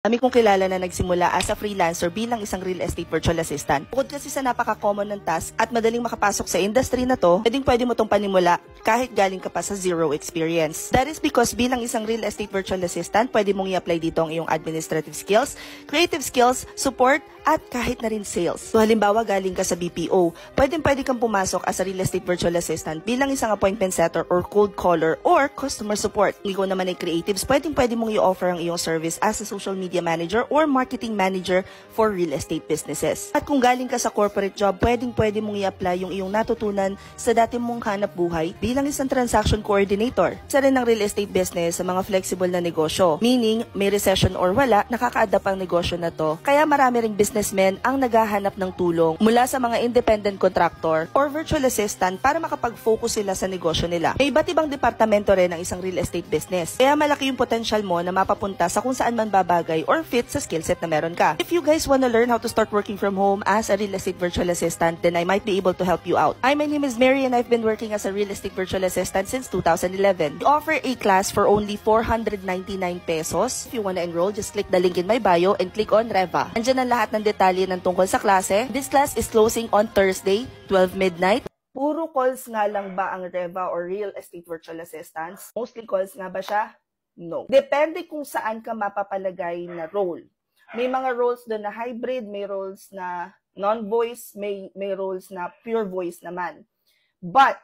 Dami kong kilala na nagsimula as a freelancer bilang isang real estate virtual assistant. Bukod kasi sa napaka-common ng task at madaling makapasok sa industry na to, pwede mo tong panimula kahit galing ka pa sa zero experience. That is because bilang isang real estate virtual assistant, pwede mong i-apply dito ang iyong administrative skills, creative skills, support, at kahit na rin sales. So halimbawa galing ka sa BPO, pwede kang pumasok as a real estate virtual assistant bilang isang appointment setter or cold caller or customer support. Kung ikaw naman ay creatives, pwede mong i-offer ang iyong service as a social media manager or marketing manager for real estate businesses. At kung galing ka sa corporate job, pwede mong i-apply yung iyong natutunan sa dati mong hanap buhay bilang isang transaction coordinator. Isa rin ng real estate business sa mga flexible na negosyo. Meaning, may recession or wala, nakaka-adapt ang negosyo na to. Kaya marami ring businessmen ang naghahanap ng tulong mula sa mga independent contractor or virtual assistant para makapag-focus sila sa negosyo nila. May iba't ibang departamento rin ng isang real estate business. Kaya malaki yung potential mo na mapapunta sa kung saan man babagay or fit sa skill set na meron ka. If you guys wanna learn how to start working from home as a real estate virtual assistant, then I might be able to help you out. Hi, my name is Mary and I've been working as a real estate virtual assistant since 2011. We offer a class for only 499 pesos. If you wanna enroll, just click the link in my bio and click on Reva. Andyan ang lahat ng detalye ng tungkol sa klase. This class is closing on Thursday, 12 midnight. Puro calls nga lang ba ang Reva or real estate virtual assistants? Mostly calls nga ba siya? No. Depende kung saan ka mapapalagay na role. May mga roles doon na hybrid, may roles na non-voice, may roles na pure voice naman. But,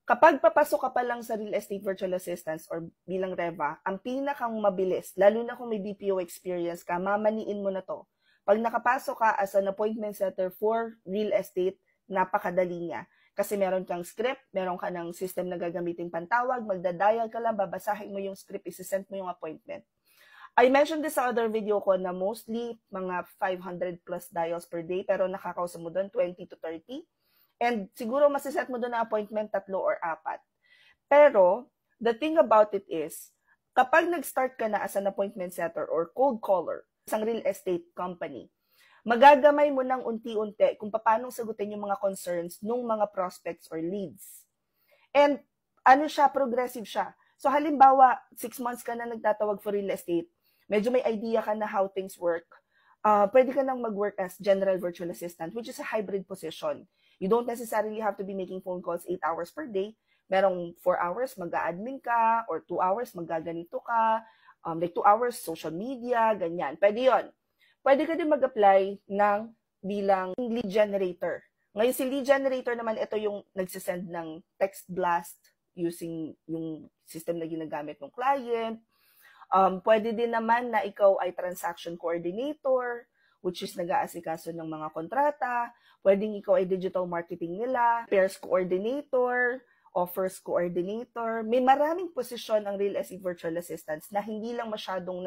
kapag papasok ka pa lang sa real estate virtual assistants or bilang Reva, ang pinakang mabilis, lalo na kung may BPO experience ka, mamaniin mo na to. Pag nakapasok ka as an appointment setter for real estate, napakadali niya. Kasi meron kang script, meron ka ng system na gagamitin pantawag, magdadial ka lang, babasahin mo yung script, isisend mo yung appointment. I mentioned this sa other video ko na mostly mga 500 plus dials per day, pero nakakausap mo doon 20 to 30. And siguro masiset mo doon na appointment 3 or 4. Pero, the thing about it is, kapag nag-start ka na as an appointment setter or cold caller, isang real estate company, magagamay mo ng unti-unti kung paano sagutin yung mga concerns ng mga prospects or leads. And ano siya, progressive siya. So halimbawa, 6 months ka na nagtatawag for real estate, medyo may idea ka na how things work, pwede ka nang mag-work as general virtual assistant, which is a hybrid position. You don't necessarily have to be making phone calls 8 hours per day. Merong 4 hours mag-a-admin ka, or 2 hours mag-gaganito ka, like 2 hours social media, ganyan. Pwede yun. Pwede ka din mag-apply ng bilang lead generator. Ngayon, si lead generator naman, ito yung nagsisend ng text blast using yung system na ginagamit ng client. Pwede din naman na ikaw ay transaction coordinator, which is nag-aasikaso ng mga kontrata. Pwedeng ikaw ay digital marketing nila, pairs coordinator, offers coordinator. May maraming posisyon ang real estate virtual assistants na hindi lang masyadong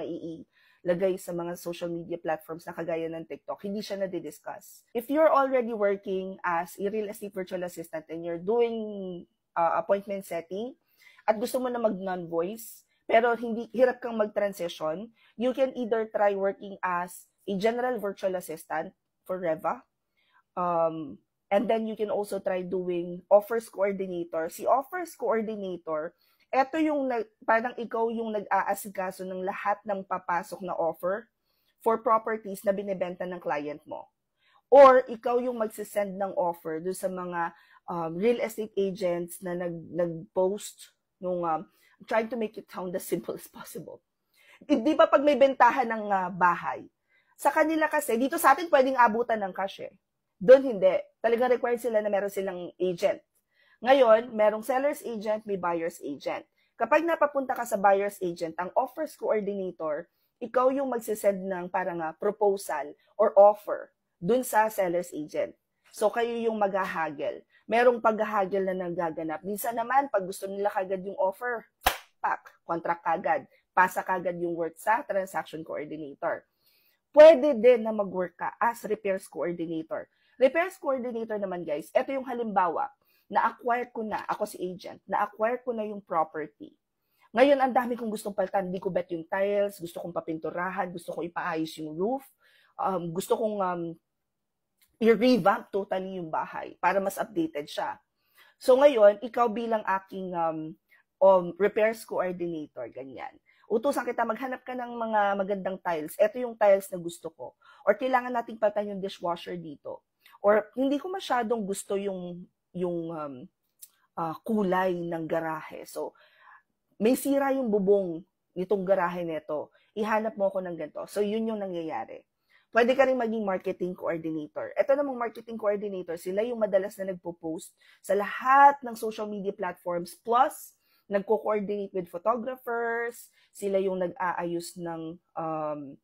lagay sa mga social media platforms na kagaya ng TikTok, hindi siya na-discuss. If you're already working as a real estate virtual assistant and you're doing appointment setting at gusto mo na mag-non-voice, pero hirap kang mag-transition, you can either try working as a general virtual assistant for Reva, and then you can also try doing offers coordinator. Si offers coordinator, eto yung parang ikaw yung nag-aasikaso ng lahat ng papasok na offer for properties na binebenta ng client mo. Or ikaw yung magsisend ng offer doon sa mga real estate agents na nag-post nung trying to make it sound as simple as possible. Di ba pag may bentahan ng bahay, sa kanila kasi, dito sa atin pwedeng abutan ng cash eh. Doon hindi. Talagang required sila na meron silang agent. Ngayon, merong seller's agent, may buyer's agent. Kapag napapunta ka sa buyer's agent, ang offers coordinator, ikaw yung magsisend ng parang proposal or offer dun sa seller's agent. So, kayo yung maghahagel. Merong paghahagel na nagaganap. Minsan naman, pag gusto nila kagad yung offer, contract kagad. Pasa kagad yung work sa transaction coordinator. Pwede din na mag-work ka as repairs coordinator. Repairs coordinator naman guys, ito yung halimbawa, na-acquire ko na, ako si agent, na-acquire ko na yung property. Ngayon, ang dami kong gustong palitan. Hindi ko bet yung tiles, gusto kong papinturahan, gusto kong ipaayos yung roof, gusto kong i-revamp totally yung bahay para mas updated siya. So ngayon, ikaw bilang aking repairs coordinator, ganyan. utusan kita, maghanap ka ng mga magandang tiles. Ito yung tiles na gusto ko. Or kailangan nating palitan yung dishwasher dito. Or hindi ko masyadong gusto yung kulay ng garahe. So, may sira yung bubong nitong garahe nito. Ihanap mo ako ng ganito. So, yun yung nangyayari. Pwede ka rin maging marketing coordinator. Ito namang marketing coordinator, sila yung madalas na nagpo-post sa lahat ng social media platforms. Plus, nagko-coordinate with photographers. Sila yung nag-aayos ng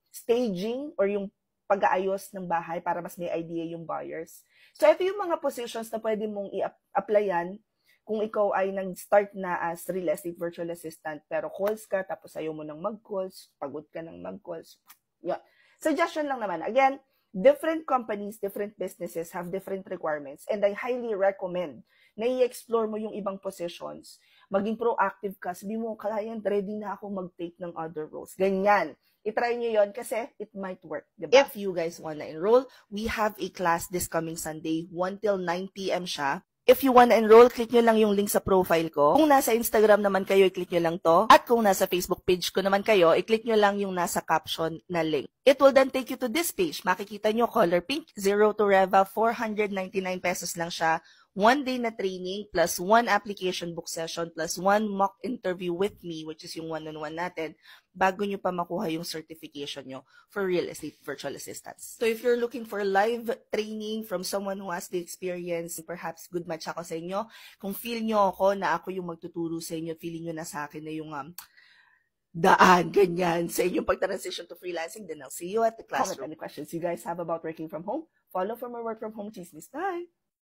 staging or yung pag-aayos ng bahay para mas may idea yung buyers. So, ito yung mga positions na pwede mong i-applyan kung ikaw ay nag-start na as real estate virtual assistant, pero calls ka, tapos ayaw mo nang mag-calls, pagod ka nang mag-calls. Yeah. Suggestion lang naman. Again, different companies, different businesses have different requirements, and I highly recommend na i-explore mo yung ibang positions. Maging proactive ka. Sabi mo, client, ready na ako mag-take ng other roles. Ganyan. I-try nyo yon kasi it might work. Diba? If you guys wanna enroll, we have a class this coming Sunday, 1 till 9 p.m. siya. If you wanna enroll, click nyo lang yung link sa profile ko. Kung nasa Instagram naman kayo, i-click nyo lang to. At kung nasa Facebook page ko naman kayo, i-click nyo lang yung nasa caption na link. It will then take you to this page. Makikita nyo, color pink, 0 to Reva, 499 pesos lang siya. 1 day na training, plus 1 application book session, plus 1 mock interview with me, which is yung one-on-one natin, bago nyo pa makuha yung certification nyo for real estate virtual assistants. So if you're looking for live training from someone who has the experience, perhaps good match ako sa inyo. Kung feel nyo ako na ako yung magtuturo sa inyo, feeling nyo na sa akin na yung daan, ganyan, sa inyong pag-transition to freelancing, then I'll see you at the classroom. Comment any questions you guys have about working from home. Follow for more work from home chismis. Bye!